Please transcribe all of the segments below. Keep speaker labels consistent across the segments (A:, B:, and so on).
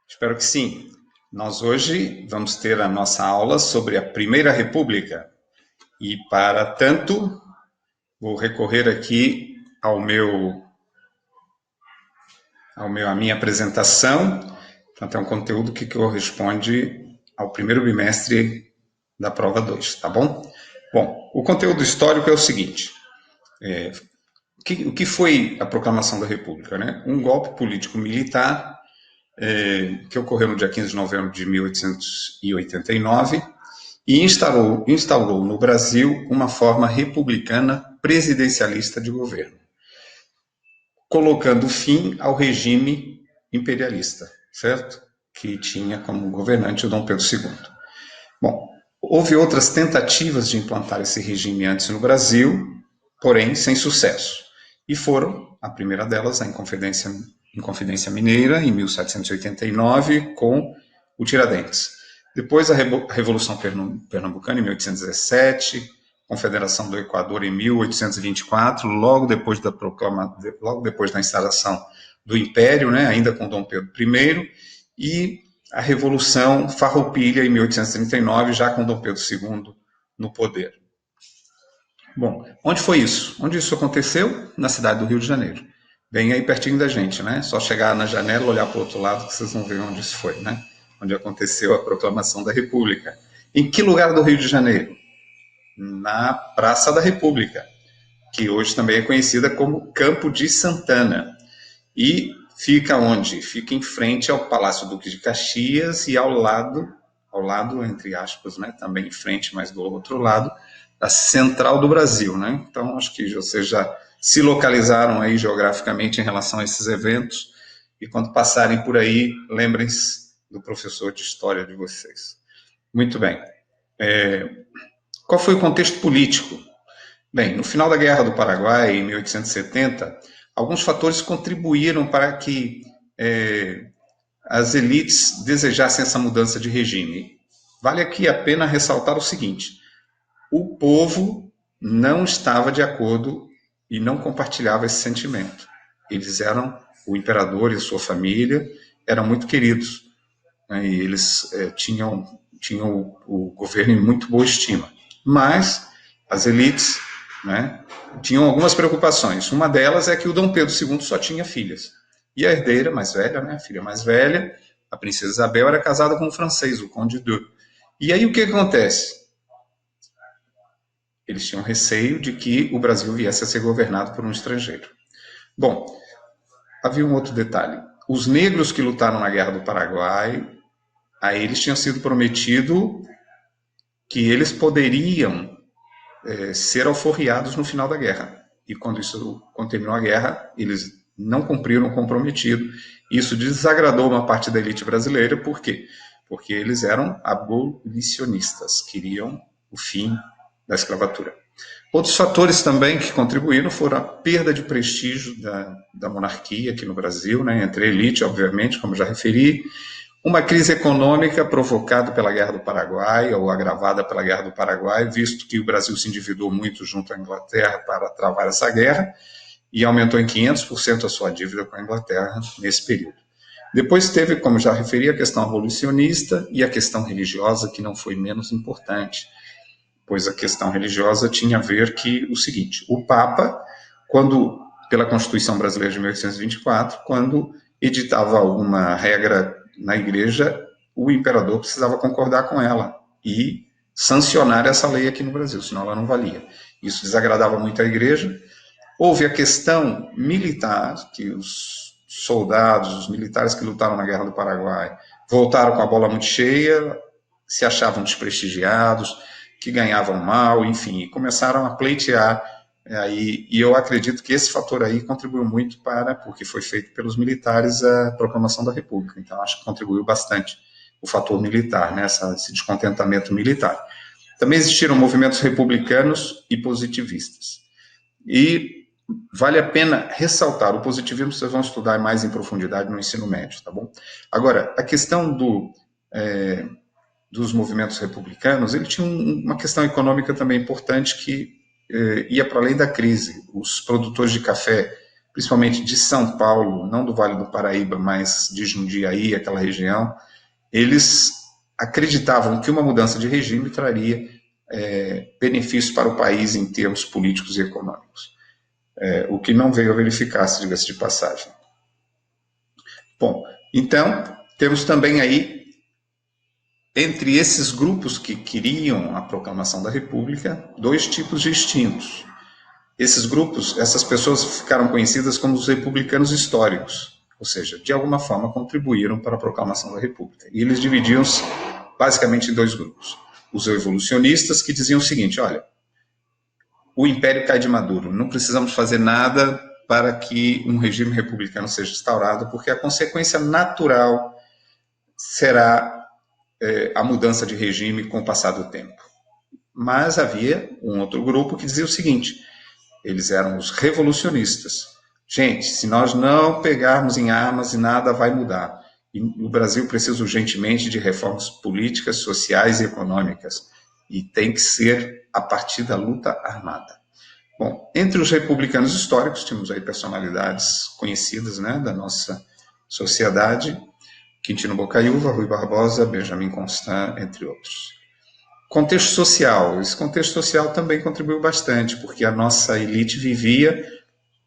A: Espero que sim. Nós hoje vamos ter a nossa aula sobre a Primeira República e, para tanto, vou recorrer aqui à minha apresentação. Então, é um conteúdo que corresponde ao primeiro bimestre da prova 2, tá bom? Bom, o conteúdo histórico é o seguinte. O que foi a proclamação da República, né? Um golpe político-militar que ocorreu no dia 15 de novembro de 1889 e instaurou no Brasil uma forma republicana presidencialista de governo, colocando fim ao regime imperialista, certo? Que tinha como governante o Dom Pedro II. Bom, houve outras tentativas de implantar esse regime antes no Brasil, porém sem sucesso. E foram, a primeira delas, a Inconfidência Mineira, em 1789, com o Tiradentes. Depois a Revolução Pernambucana, em 1817, Confederação do Equador, em 1824, logo depois da instalação do Império, né, ainda com Dom Pedro I, e a Revolução Farroupilha, em 1839, já com Dom Pedro II no poder. Bom, onde foi isso? Onde isso aconteceu? Na cidade do Rio de Janeiro. Bem aí pertinho da gente, né? Só chegar na janela, olhar para o outro lado que vocês vão ver onde isso foi, né? Onde aconteceu a proclamação da República. Em que lugar do Rio de Janeiro? Na Praça da República, que hoje também é conhecida como Campo de Santana. E fica onde? Fica em frente ao Palácio Duque de Caxias e ao lado, entre aspas, né? Também em frente, mas do outro lado, a Central do Brasil, né? Então, acho que vocês já se localizaram aí geograficamente em relação a esses eventos, e quando passarem por aí, lembrem-se do professor de história de vocês. Muito bem. Qual foi o contexto político? Bem, no final da Guerra do Paraguai, em 1870, alguns fatores contribuíram para que as elites desejassem essa mudança de regime. Vale aqui a pena ressaltar o seguinte: o povo não estava de acordo e não compartilhava esse sentimento. O imperador e a sua família eram muito queridos, né, e eles tinham o governo em muito boa estima. Mas as elites, né, tinham algumas preocupações. Uma delas é que o Dom Pedro II só tinha filhas. E a herdeira mais velha, né, a filha mais velha, a princesa Isabel, era casada com um francês, o Conde d'Eu. E aí o que acontece? Eles tinham receio de que o Brasil viesse a ser governado por um estrangeiro. Bom, havia um outro detalhe. Os negros que lutaram na Guerra do Paraguai, a eles tinha sido prometido que eles poderiam ser alforriados no final da guerra. E quando terminou a guerra, eles não cumpriram o comprometido. Isso desagradou uma parte da elite brasileira. Por quê? Porque eles eram abolicionistas, queriam o fim da escravatura. Outros fatores também que contribuíram foram a perda de prestígio da monarquia aqui no Brasil, né, entre a elite, obviamente, como já referi, uma crise econômica provocada pela Guerra do Paraguai, ou agravada pela Guerra do Paraguai, visto que o Brasil se endividou muito junto à Inglaterra para travar essa guerra, e aumentou em 500% a sua dívida com a Inglaterra nesse período. Depois teve, como já referi, a questão abolicionista e a questão religiosa, que não foi menos importante, pois a questão religiosa tinha a ver que o seguinte: o Papa, pela Constituição Brasileira de 1824, quando editava alguma regra na igreja, o imperador precisava concordar com ela e sancionar essa lei aqui no Brasil, senão ela não valia. Isso desagradava muito a igreja. Houve a questão militar, que os soldados, os militares que lutaram na Guerra do Paraguai, voltaram com a bola muito cheia, se achavam desprestigiados, que ganhavam mal, enfim, e começaram a pleitear aí, e eu acredito que esse fator aí contribuiu muito porque foi feito pelos militares, a proclamação da República. Então, acho que contribuiu bastante o fator militar, né, esse descontentamento militar. Também existiram movimentos republicanos e positivistas. E vale a pena ressaltar, o positivismo vocês vão estudar mais em profundidade no ensino médio, tá bom? Agora, a questão dos movimentos republicanos, ele tinha uma questão econômica também importante, que ia para além da crise. Os produtores de café, principalmente de São Paulo, não do Vale do Paraíba, mas de Jundiaí, aquela região, eles acreditavam que uma mudança de regime traria benefícios para o país em termos políticos e econômicos. O que não veio a verificar-se, diga-se de passagem. Bom, então, temos também aí, entre esses grupos que queriam a proclamação da República, dois tipos distintos. Esses grupos, essas pessoas ficaram conhecidas como os republicanos históricos, ou seja, de alguma forma contribuíram para a proclamação da República. E eles dividiam-se basicamente em dois grupos. Os evolucionistas, que diziam o seguinte: olha, o império cai de Maduro, não precisamos fazer nada para que um regime republicano seja instaurado, porque a consequência natural será a mudança de regime com o passar do tempo. Mas havia um outro grupo que dizia o seguinte: eles eram os revolucionistas. Gente, se nós não pegarmos em armas, nada vai mudar. E o Brasil precisa urgentemente de reformas políticas, sociais e econômicas. E tem que ser a partir da luta armada. Bom, entre os republicanos históricos, temos aí personalidades conhecidas, né, da nossa sociedade: Quintino Bocaiúva, Rui Barbosa, Benjamin Constant, entre outros. Contexto social. Esse contexto social também contribuiu bastante, porque a nossa elite vivia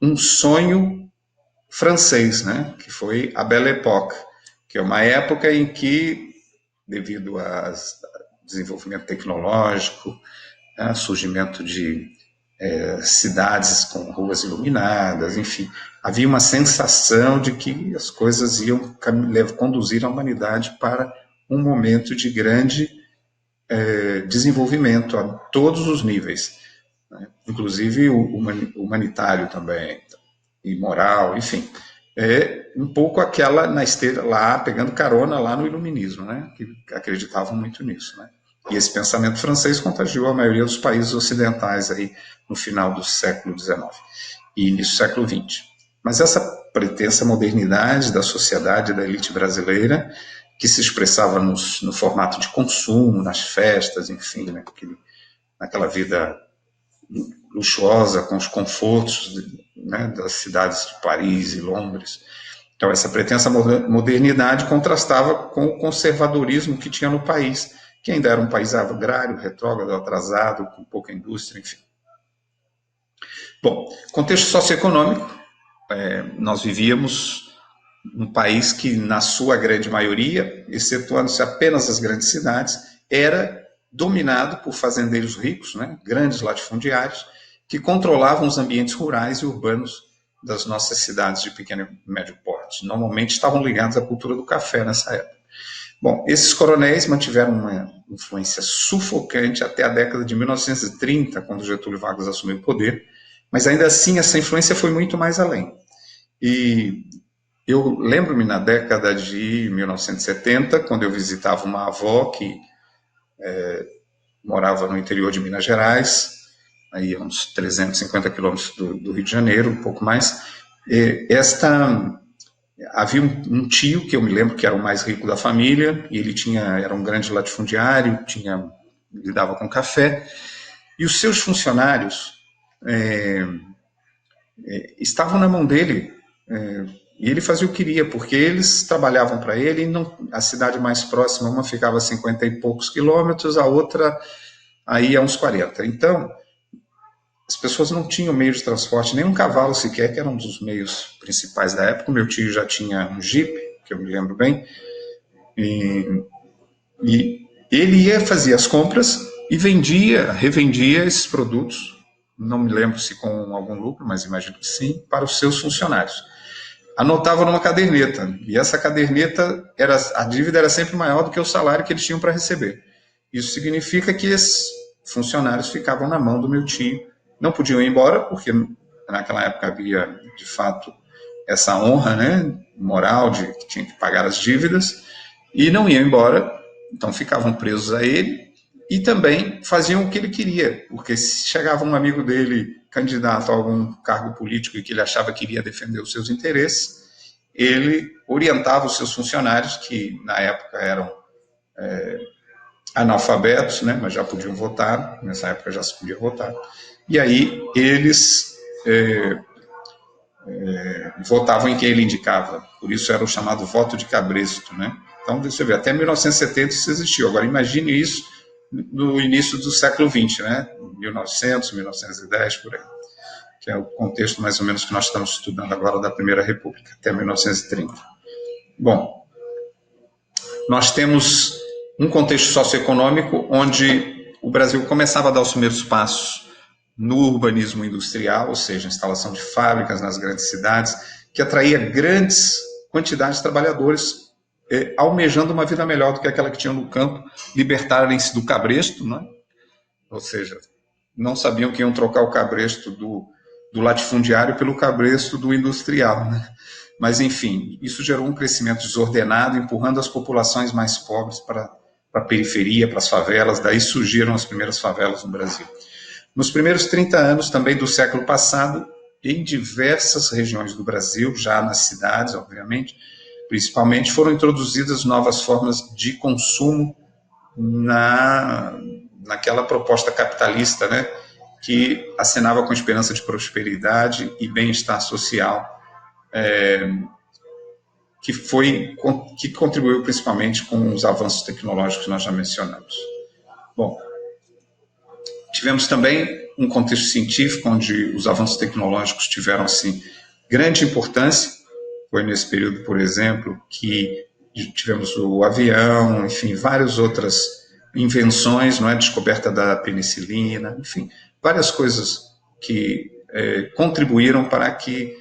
A: um sonho francês, né, que foi a Belle Époque, que é uma época em que, devido ao desenvolvimento tecnológico, surgimento de cidades com ruas iluminadas, enfim, havia uma sensação de que as coisas iam conduzir a humanidade para um momento de grande desenvolvimento a todos os níveis, né? Inclusive o humanitário também, e moral, enfim. Um pouco aquela na esteira lá, pegando carona lá no iluminismo, né? Que acreditavam muito nisso, né? E esse pensamento francês contagiou a maioria dos países ocidentais aí no final do século XIX e início do século XX. Mas essa pretensa modernidade da sociedade, da elite brasileira, que se expressava no formato de consumo, nas festas, enfim, né, naquela vida luxuosa, com os confortos, né, das cidades de Paris e Londres. Então, essa pretensa modernidade contrastava com o conservadorismo que tinha no país, que ainda era um país agrário, retrógrado, atrasado, com pouca indústria, enfim. Bom, contexto socioeconômico, nós vivíamos num país que, na sua grande maioria, excetuando-se apenas as grandes cidades, era dominado por fazendeiros ricos, né, grandes latifundiários, que controlavam os ambientes rurais e urbanos das nossas cidades de pequeno e médio porte. Normalmente estavam ligados à cultura do café nessa época. Bom, esses coronéis mantiveram uma influência sufocante até a década de 1930, quando Getúlio Vargas assumiu o poder, mas ainda assim essa influência foi muito mais além. E eu lembro-me na década de 1970, quando eu visitava uma avó que morava no interior de Minas Gerais, aí a uns 350 quilômetros do Rio de Janeiro, um pouco mais. Havia um tio que eu me lembro que era o mais rico da família, e ele era um grande latifundiário, lidava com café, e os seus funcionários estavam na mão dele, e ele fazia o que queria, porque eles trabalhavam para ele, e a cidade mais próxima, uma ficava a 50 e poucos quilômetros, a outra aí a uns 40. Então, as pessoas não tinham meio de transporte, nem um cavalo sequer, que era um dos meios principais da época. O meu tio já tinha um Jeep, que eu me lembro bem, e ele fazia as compras e revendia esses produtos, não me lembro se com algum lucro, mas imagino que sim, para os seus funcionários. Anotava numa caderneta, e essa caderneta, a dívida era sempre maior do que o salário que eles tinham para receber. Isso significa que esses funcionários ficavam na mão do meu tio, não podiam ir embora, porque naquela época havia, de fato, essa honra, né, moral de que tinha que pagar as dívidas, e não iam embora, então ficavam presos a ele, e também faziam o que ele queria, porque se chegava um amigo dele, candidato a algum cargo político, e que ele achava que iria defender os seus interesses, ele orientava os seus funcionários, que na época eram analfabetos, né, mas já podiam votar, nessa época já se podia votar, e aí eles votavam em quem ele indicava, por isso era o chamado voto de cabresto, né? Então, você vê, até 1970 isso existiu. Agora, imagine isso no início do século XX, né? 1900, 1910, por aí, que é o contexto mais ou menos que nós estamos estudando agora da Primeira República, até 1930. Bom, nós temos um contexto socioeconômico onde o Brasil começava a dar os primeiros passos no urbanismo industrial, ou seja, instalação de fábricas nas grandes cidades, que atraía grandes quantidades de trabalhadores almejando uma vida melhor do que aquela que tinham no campo, libertarem-se do cabresto, né? Ou seja, não sabiam que iam trocar o cabresto do latifundiário pelo cabresto do industrial, né? Mas, enfim, isso gerou um crescimento desordenado, empurrando as populações mais pobres para a periferia, para as favelas, daí surgiram as primeiras favelas no Brasil. Nos primeiros 30 anos também do século passado, em diversas regiões do Brasil, já nas cidades, obviamente, principalmente, foram introduzidas novas formas de consumo naquela proposta capitalista, né, que acenava com esperança de prosperidade e bem-estar social, que contribuiu principalmente com os avanços tecnológicos que nós já mencionamos. Bom, tivemos também um contexto científico onde os avanços tecnológicos tiveram, assim, grande importância. Foi nesse período, por exemplo, que tivemos o avião, enfim, várias outras invenções, não é? Descoberta da penicilina, enfim, várias coisas que contribuíram para que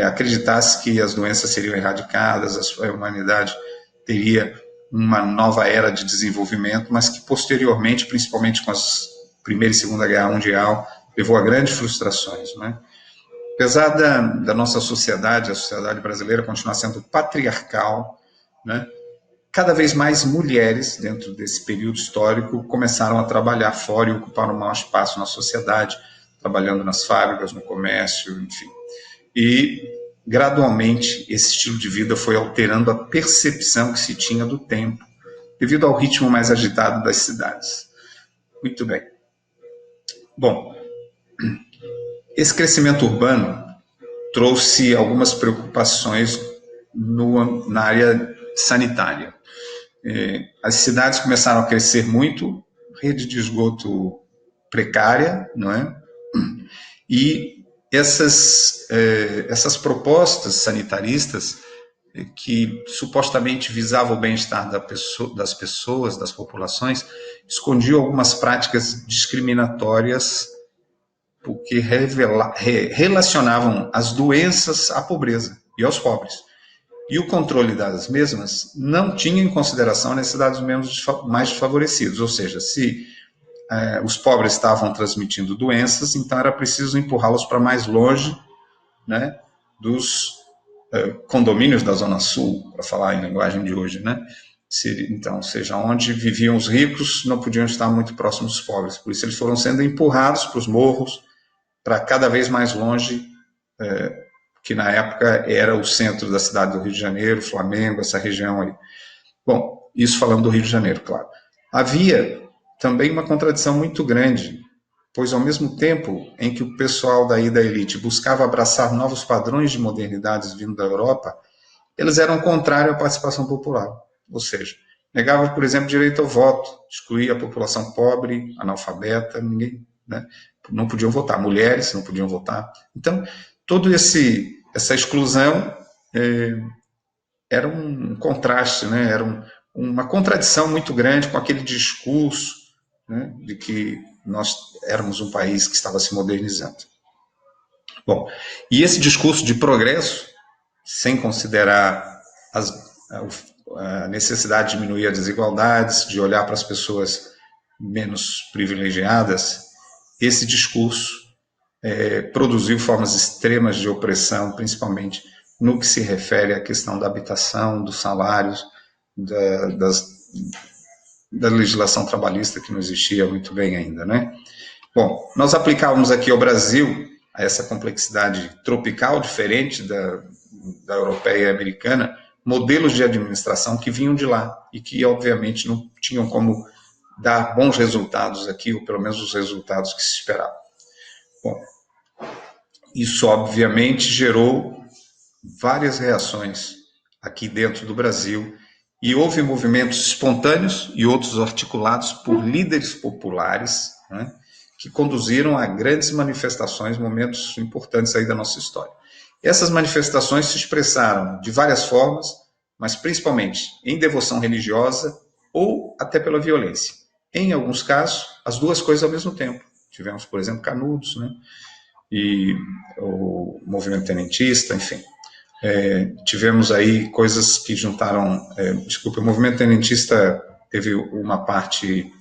A: acreditasse que as doenças seriam erradicadas, a humanidade teria uma nova era de desenvolvimento, mas que posteriormente, principalmente com as Primeira e Segunda Guerra Mundial, levou a grandes frustrações, né? Apesar da nossa sociedade, a sociedade brasileira continuar sendo patriarcal, né? Cada vez mais mulheres, dentro desse período histórico, começaram a trabalhar fora e ocupar um maior espaço na sociedade, trabalhando nas fábricas, no comércio, enfim. E, gradualmente, esse estilo de vida foi alterando a percepção que se tinha do tempo, devido ao ritmo mais agitado das cidades. Muito bem. Bom, esse crescimento urbano trouxe algumas preocupações na área sanitária. As cidades começaram a crescer muito, rede de esgoto precária, não é? E essas propostas sanitaristas que supostamente visavam o bem-estar das pessoas, das populações, escondiam algumas práticas discriminatórias porque relacionavam as doenças à pobreza e aos pobres. E o controle das mesmas não tinha em consideração a necessidade dos membros mais desfavorecidos, ou seja, se os pobres estavam transmitindo doenças, então era preciso empurrá-los para mais longe, né, dos condomínios da Zona Sul, para falar em linguagem de hoje, né? Então, seja, onde viviam os ricos, não podiam estar muito próximos dos pobres, por isso eles foram sendo empurrados para os morros, para cada vez mais longe, que na época era o centro da cidade do Rio de Janeiro, Flamengo, essa região aí. Bom, isso falando do Rio de Janeiro, claro. Havia também uma contradição muito grande, pois ao mesmo tempo em que o pessoal daí da elite buscava abraçar novos padrões de modernidades vindo da Europa, eles eram contrários à participação popular, ou seja, negavam, por exemplo, direito ao voto, excluía a população pobre, analfabeta, ninguém, né, não podiam votar, mulheres não podiam votar. Então, toda essa exclusão era um contraste, né, era uma contradição muito grande com aquele discurso, né, de que nós éramos um país que estava se modernizando. Bom, e esse discurso de progresso, sem considerar a necessidade de diminuir as desigualdades, de olhar para as pessoas menos privilegiadas, esse discurso produziu formas extremas de opressão, principalmente no que se refere à questão da habitação, dos salários, da legislação trabalhista que não existia muito bem ainda, né? Bom, nós aplicávamos aqui ao Brasil a essa complexidade tropical, diferente da europeia e americana, modelos de administração que vinham de lá e que, obviamente, não tinham como dar bons resultados aqui, ou pelo menos os resultados que se esperavam. Bom, isso obviamente gerou várias reações aqui dentro do Brasil e houve movimentos espontâneos e outros articulados por líderes populares, né, que conduziram a grandes manifestações, momentos importantes aí da nossa história. Essas manifestações se expressaram de várias formas, mas principalmente em devoção religiosa ou até pela violência. Em alguns casos, as duas coisas ao mesmo tempo. Tivemos, por exemplo, Canudos, né, e o movimento tenentista, enfim. Tivemos aí coisas que juntaram, o movimento tenentista teve uma parte,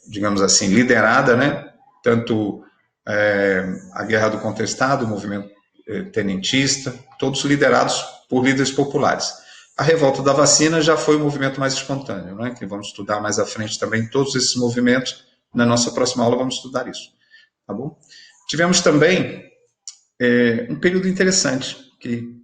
A: digamos assim, liderada, né? Tanto a Guerra do Contestado, o movimento tenentista, todos liderados por líderes populares. A revolta da vacina já foi um movimento mais espontâneo, né? Que vamos estudar mais à frente também todos esses movimentos. Na nossa próxima aula vamos estudar isso, tá bom? Tivemos também um período interessante que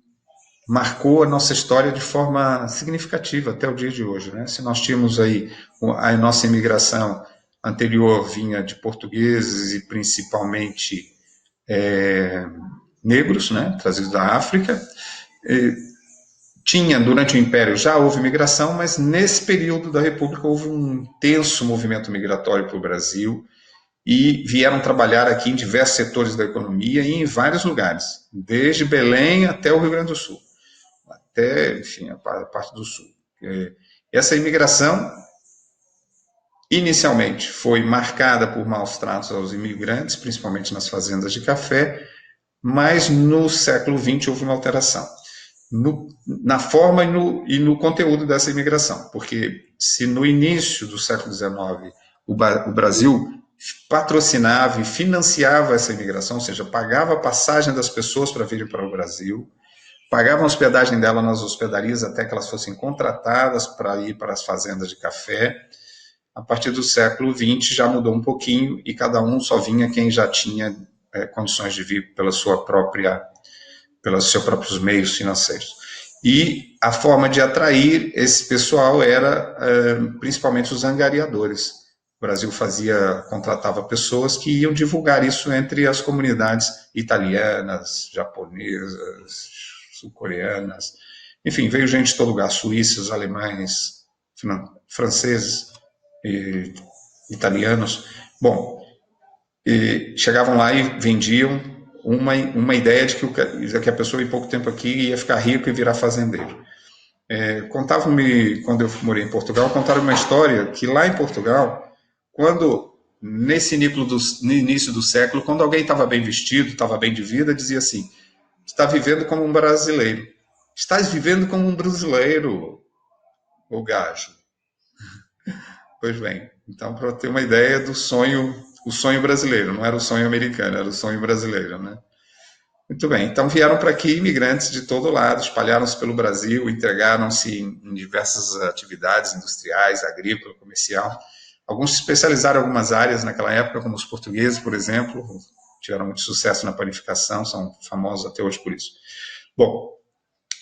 A: marcou a nossa história de forma significativa até o dia de hoje, né? Se nós tínhamos aí a nossa imigração anterior vinha de portugueses e principalmente negros, né, trazidos da África. Tinha, durante o Império, já houve migração, mas nesse período da República houve um intenso movimento migratório para o Brasil e vieram trabalhar aqui em diversos setores da economia e em vários lugares, desde Belém até o Rio Grande do Sul, até, enfim, a parte do Sul. Essa imigração, inicialmente, foi marcada por maus tratos aos imigrantes, principalmente nas fazendas de café, mas no século XX houve uma alteração na forma e no conteúdo dessa imigração, porque se no início do século XIX o Brasil patrocinava e financiava essa imigração, ou seja, pagava a passagem das pessoas para virem para o Brasil, pagava a hospedagem dela nas hospedarias até que elas fossem contratadas para ir para as fazendas de café. A partir do século XX já mudou um pouquinho e cada um só vinha quem já tinha condições de vir pelos seus próprios meios financeiros. E a forma de atrair esse pessoal era principalmente os angariadores. O Brasil contratava pessoas que iam divulgar isso entre as comunidades italianas, japonesas, sul-coreanas, enfim, veio gente de todo lugar, suíços, alemães, franceses, italianos. Bom, chegavam lá e vendiam uma ideia de que a pessoa em pouco tempo aqui ia ficar rico e virar fazendeiro. Contavam-me, quando eu morei em Portugal, contaram uma história que lá em Portugal, nesse início do século, quando alguém estava bem vestido, estava bem de vida, dizia assim: está vivendo como um brasileiro. Estás vivendo como um brasileiro, ô gajo. Pois bem, então, para ter uma ideia do sonho, o sonho brasileiro, não era o sonho americano, era o sonho brasileiro, né? Muito bem, então vieram para aqui imigrantes de todo lado, espalharam-se pelo Brasil, entregaram-se em diversas atividades industriais, agrícola, comercial. Alguns se especializaram em algumas áreas naquela época, como os portugueses, por exemplo, tiveram muito sucesso na panificação, são famosos até hoje por isso. Bom,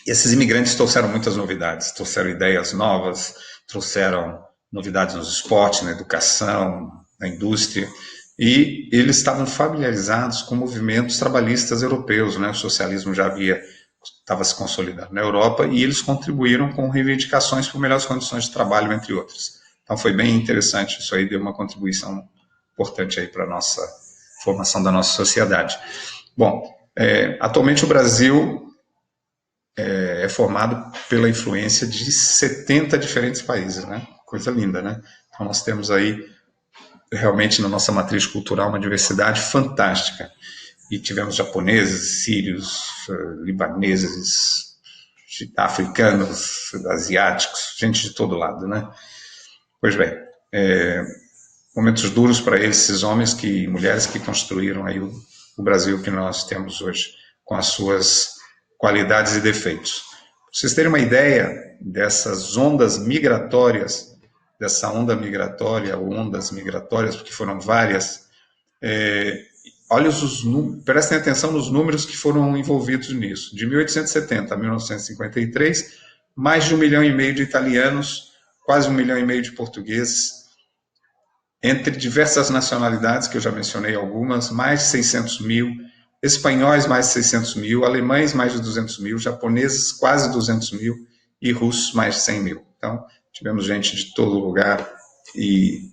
A: esses imigrantes trouxeram muitas novidades, trouxeram ideias novas, trouxeram novidades nos esportes, na educação, na indústria, e eles estavam familiarizados com movimentos trabalhistas europeus, né? O socialismo já estava se consolidando na Europa, e eles contribuíram com reivindicações por melhores condições de trabalho, entre outras. Então foi bem interessante, isso aí deu uma contribuição importante aí para a nossa formação da nossa sociedade. Bom, atualmente o Brasil é formado pela influência de 70 diferentes países, né? Coisa linda, né? Então nós temos aí realmente na nossa matriz cultural uma diversidade fantástica. E tivemos japoneses, sírios, libaneses, africanos, asiáticos, gente de todo lado, né? Pois bem, momentos duros para esses homens e mulheres que construíram aí o Brasil que nós temos hoje, com as suas qualidades e defeitos. Para vocês terem uma ideia dessas ondas migratórias, dessa onda migratória, ou ondas migratórias, porque foram várias, prestem atenção nos números que foram envolvidos nisso. De 1870 a 1953, mais de 1,5 milhão de italianos, quase 1,5 milhão de portugueses, entre diversas nacionalidades, que eu já mencionei algumas, mais de 600 mil, espanhóis mais de 600 mil, alemães mais de 200 mil, japoneses quase 200 mil e russos mais de 100 mil. Então, tivemos gente de todo lugar e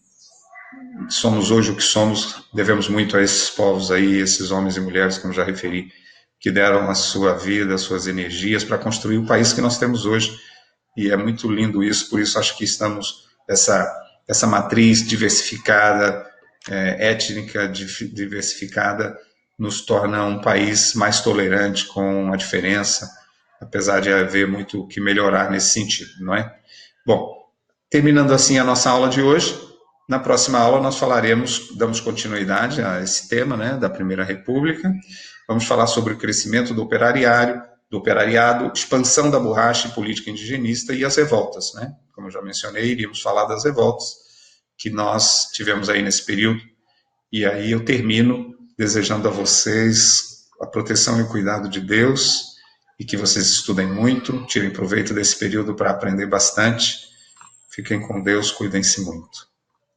A: somos hoje o que somos, devemos muito a esses povos aí, esses homens e mulheres, como já referi, que deram a sua vida, as suas energias para construir o país que nós temos hoje. E é muito lindo isso, por isso acho que estamos, essa matriz diversificada, étnica diversificada, nos torna um país mais tolerante, com uma diferença, apesar de haver muito que melhorar nesse sentido, não é? Bom, terminando assim a nossa aula de hoje, na próxima aula nós damos continuidade a esse tema, né, da Primeira República. Vamos falar sobre o crescimento do operariado, expansão da borracha e política indigenista e as revoltas, né? Como eu já mencionei, iríamos falar das revoltas que nós tivemos aí nesse período. E aí eu termino desejando a vocês a proteção e o cuidado de Deus e que vocês estudem muito, tirem proveito desse período para aprender bastante. Fiquem com Deus, cuidem-se muito.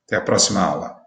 A: Até a próxima aula.